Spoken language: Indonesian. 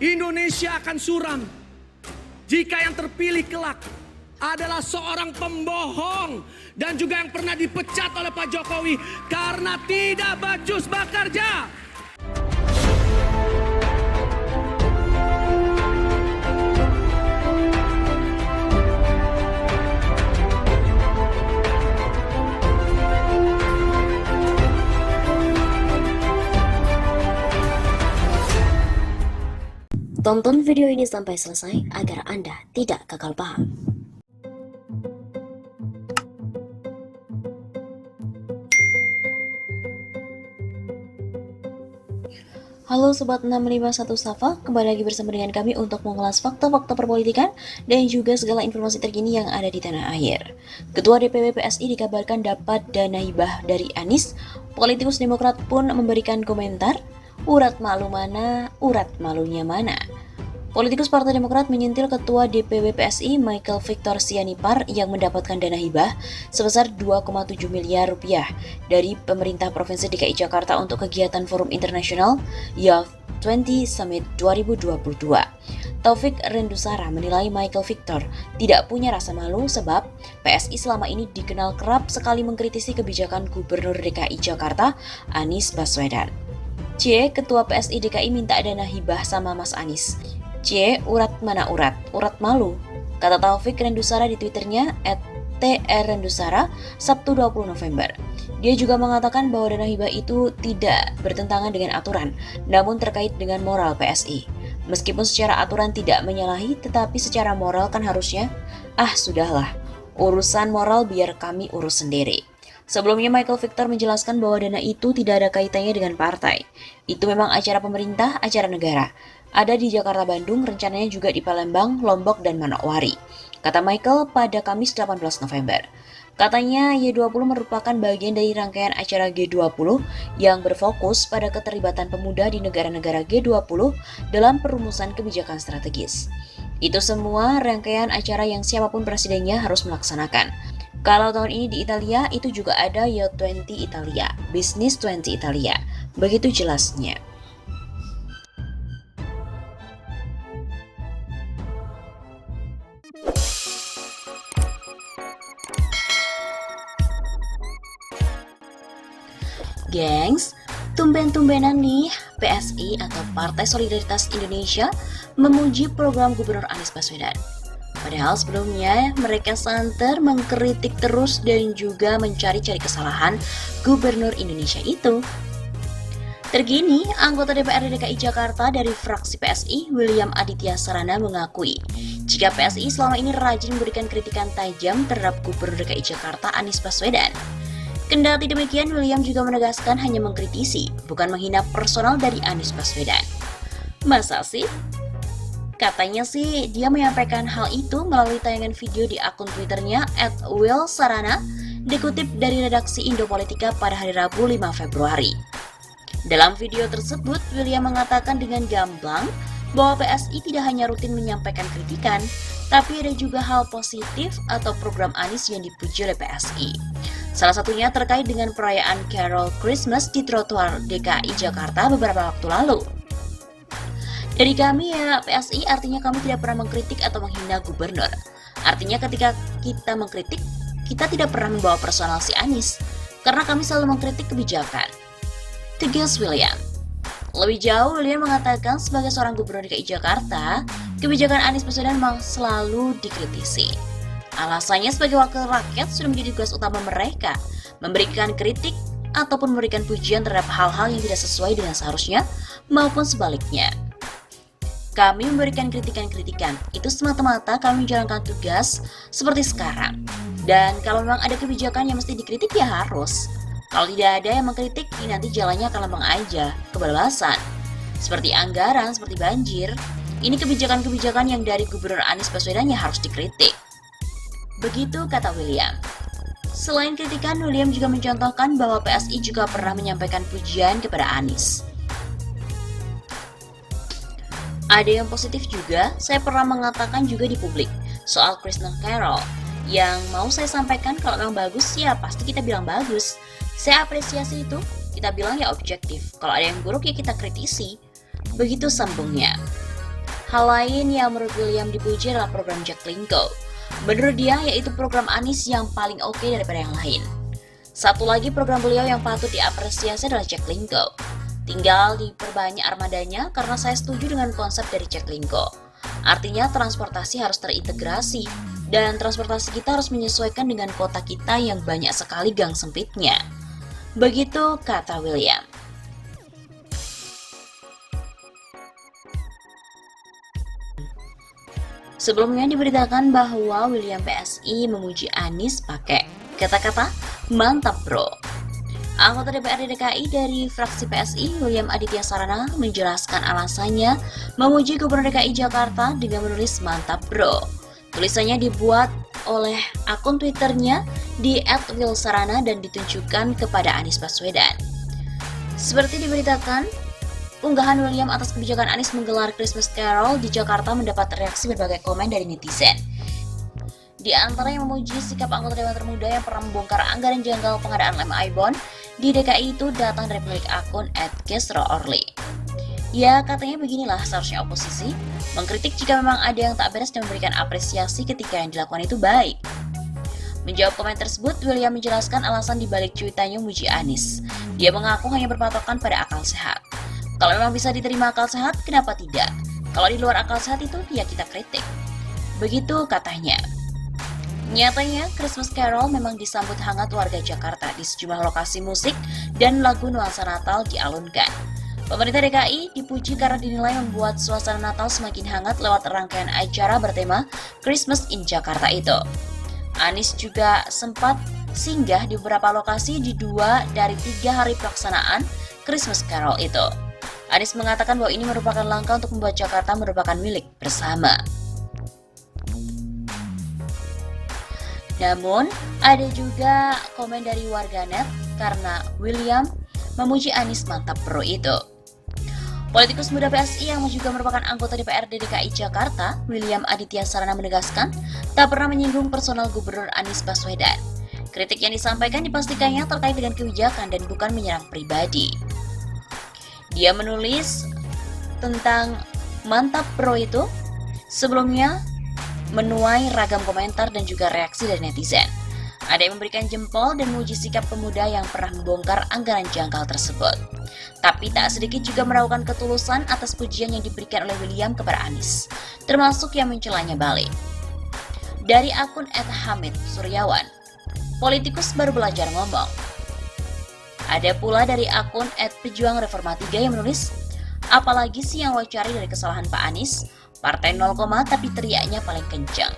Indonesia akan suram jika yang terpilih kelak adalah seorang pembohong dan juga yang pernah dipecat oleh Pak Jokowi karena tidak becus bekerja. Tonton video ini sampai selesai agar Anda tidak gagal paham. Halo Sobat 651 Safa, kembali lagi bersama dengan kami untuk mengulas fakta-fakta perpolitikan dan juga segala informasi terkini yang ada di tanah air. Ketua DPW PSI dikabarkan dapat dana hibah dari Anies. Politikus Demokrat pun memberikan komentar, urat malu mana, urat malunya mana. Politikus Partai Demokrat menyentil Ketua DPW PSI Michael Victor Sianipar yang mendapatkan dana hibah sebesar 2,7 miliar rupiah dari pemerintah Provinsi DKI Jakarta untuk kegiatan Forum Internasional Youth 20 Summit 2022. Taufik Rendusara menilai Michael Victor tidak punya rasa malu sebab PSI selama ini dikenal kerap sekali mengkritisi kebijakan Gubernur DKI Jakarta Anies Baswedan. Ketua PSI DKI minta dana hibah sama Mas Anies. Urat mana urat? Urat malu, kata Taufik Rendusara di Twitternya @trendusara Sabtu 20 November. Dia juga mengatakan bahwa dana hibah itu tidak bertentangan dengan aturan, namun terkait dengan moral PSI. Meskipun secara aturan tidak menyalahi, tetapi secara moral kan harusnya, sudahlah, urusan moral biar kami urus sendiri. Sebelumnya Michael Victor menjelaskan bahwa dana itu tidak ada kaitannya dengan partai. Itu memang acara pemerintah, acara negara. Ada di Jakarta, Bandung, rencananya juga di Palembang, Lombok, dan Manokwari, kata Michael pada Kamis 18 November. Katanya Y20 merupakan bagian dari rangkaian acara G20 yang berfokus pada keterlibatan pemuda di negara-negara G20 dalam perumusan kebijakan strategis. Itu semua rangkaian acara yang siapapun presidennya harus melaksanakan. Kalau tahun ini di Italia, itu juga ada Y20 Italia, Business 20 Italia. Begitu jelasnya. Gengs, tumben-tumbenan nih PSI atau Partai Solidaritas Indonesia memuji program Gubernur Anies Baswedan. Padahal sebelumnya mereka santer mengkritik terus dan juga mencari-cari kesalahan Gubernur Indonesia itu. Terkini, anggota DPRD DKI Jakarta dari fraksi PSI, William Aditya Sarana mengakui jika PSI selama ini rajin memberikan kritikan tajam terhadap Gubernur DKI Jakarta Anies Baswedan. Kendati demikian, William juga menegaskan hanya mengkritisi, bukan menghina personal dari Anies Baswedan. Masa sih? Katanya sih dia menyampaikan hal itu melalui tayangan video di akun Twitternya @willsarana, dikutip dari redaksi Indopolitika pada hari Rabu 5 Februari. Dalam video tersebut, William mengatakan dengan gamblang bahwa PSI tidak hanya rutin menyampaikan kritikan, tapi ada juga hal positif atau program Anies yang dipuji oleh PSI. Salah satunya terkait dengan perayaan Carol Christmas di trotoar DKI Jakarta beberapa waktu lalu. Dari kami ya, PSI artinya kami tidak pernah mengkritik atau menghina gubernur. Artinya ketika kita mengkritik, kita tidak pernah membawa personal si Anies, karena kami selalu mengkritik kebijakan. Tegas William. Lebih jauh, William mengatakan sebagai seorang gubernur DKI Jakarta, kebijakan Anies Baswedan memang selalu dikritisi. Alasannya sebagai wakil rakyat sudah menjadi tugas utama mereka, memberikan kritik ataupun memberikan pujian terhadap hal-hal yang tidak sesuai dengan seharusnya maupun sebaliknya. Kami memberikan kritikan-kritikan, itu semata-mata kami menjalankan tugas seperti sekarang. Dan kalau memang ada kebijakan yang mesti dikritik ya harus. Kalau tidak ada yang mengkritik, nanti jalannya akan lempeng aja, kebablasan. Seperti anggaran, seperti banjir, ini kebijakan-kebijakan yang dari Gubernur Anies Baswedan yang harus dikritik. Begitu kata William. Selain kritikan, William juga mencontohkan bahwa PSI juga pernah menyampaikan pujian kepada Anies. Ada yang positif juga, saya pernah mengatakan juga di publik soal Christmas Carol. Yang mau saya sampaikan kalau memang bagus, ya pasti kita bilang bagus. Saya apresiasi itu, kita bilang ya objektif. Kalau ada yang buruk ya kita kritisi. Begitu sambungnya. Hal lain yang menurut William dipuji adalah program Jaklingko. Menurut dia, yaitu program Anies yang paling oke daripada yang lain. Satu lagi program beliau yang patut diapresiasi adalah Jaklingko. Tinggal diperbanyak armadanya karena saya setuju dengan konsep dari Jaklingko. Artinya transportasi harus terintegrasi dan transportasi kita harus menyesuaikan dengan kota kita yang banyak sekali gang sempitnya. Begitu kata William. Sebelumnya diberitakan bahwa William PSI memuji Anies pakai kata-kata mantap bro. Anggota DPRD DKI dari fraksi PSI, William Aditya Sarana, menjelaskan alasannya memuji Gubernur DKI Jakarta dengan menulis mantap bro. Tulisannya dibuat oleh akun Twitternya di @wilsarana dan ditunjukkan kepada Anies Baswedan. Seperti diberitakan, unggahan William atas kebijakan Anies menggelar Christmas Carol di Jakarta mendapat reaksi berbagai komen dari netizen. Di antara yang memuji sikap anggota Dewan Termuda yang pernah membongkar anggaran janggal pengadaan lem Aibon di DKI itu datang dari pemilik akun @kesroorli. Ya, katanya beginilah seharusnya oposisi, mengkritik jika memang ada yang tak beres dan memberikan apresiasi ketika yang dilakukan itu baik. Menjawab komen tersebut, William menjelaskan alasan dibalik cuitannya memuji Anies. Dia mengaku hanya berpatokan pada akal sehat. Kalau memang bisa diterima akal sehat, kenapa tidak? Kalau di luar akal sehat itu, ya kita kritik. Begitu katanya. Nyatanya, Christmas Carol memang disambut hangat warga Jakarta di sejumlah lokasi musik dan lagu nuansa Natal dialunkan. Pemerintah DKI dipuji karena dinilai membuat suasana Natal semakin hangat lewat rangkaian acara bertema Christmas in Jakarta itu. Anies juga sempat singgah di beberapa lokasi di 2 dari 3 hari pelaksanaan Christmas Carol itu. Anies mengatakan bahwa ini merupakan langkah untuk membuat Jakarta merupakan milik bersama. Namun, ada juga komen dari warganet karena William memuji Anies mantap bro itu. Politikus muda PSI yang juga merupakan anggota DPRD DKI Jakarta, William Aditya Sarana menegaskan tak pernah menyinggung personal Gubernur Anies Baswedan. Kritik yang disampaikan dipastikannya terkait dengan kebijakan dan bukan menyerang pribadi. Dia menulis tentang mantap bro itu sebelumnya menuai ragam komentar dan juga reaksi dari netizen. Ada yang memberikan jempol dan memuji sikap pemuda yang pernah membongkar anggaran janggal tersebut. Tapi tak sedikit juga meragukan ketulusan atas pujian yang diberikan oleh William kepada Anies, termasuk yang mencelanya balik. Dari akun @hamid suryawan, politikus baru belajar ngomong. Ada pula dari akun @pejuang reforma 3 yang menulis, apalagi sih yang lo cari dari kesalahan Pak Anies? Partai 0, tapi teriaknya paling kencang.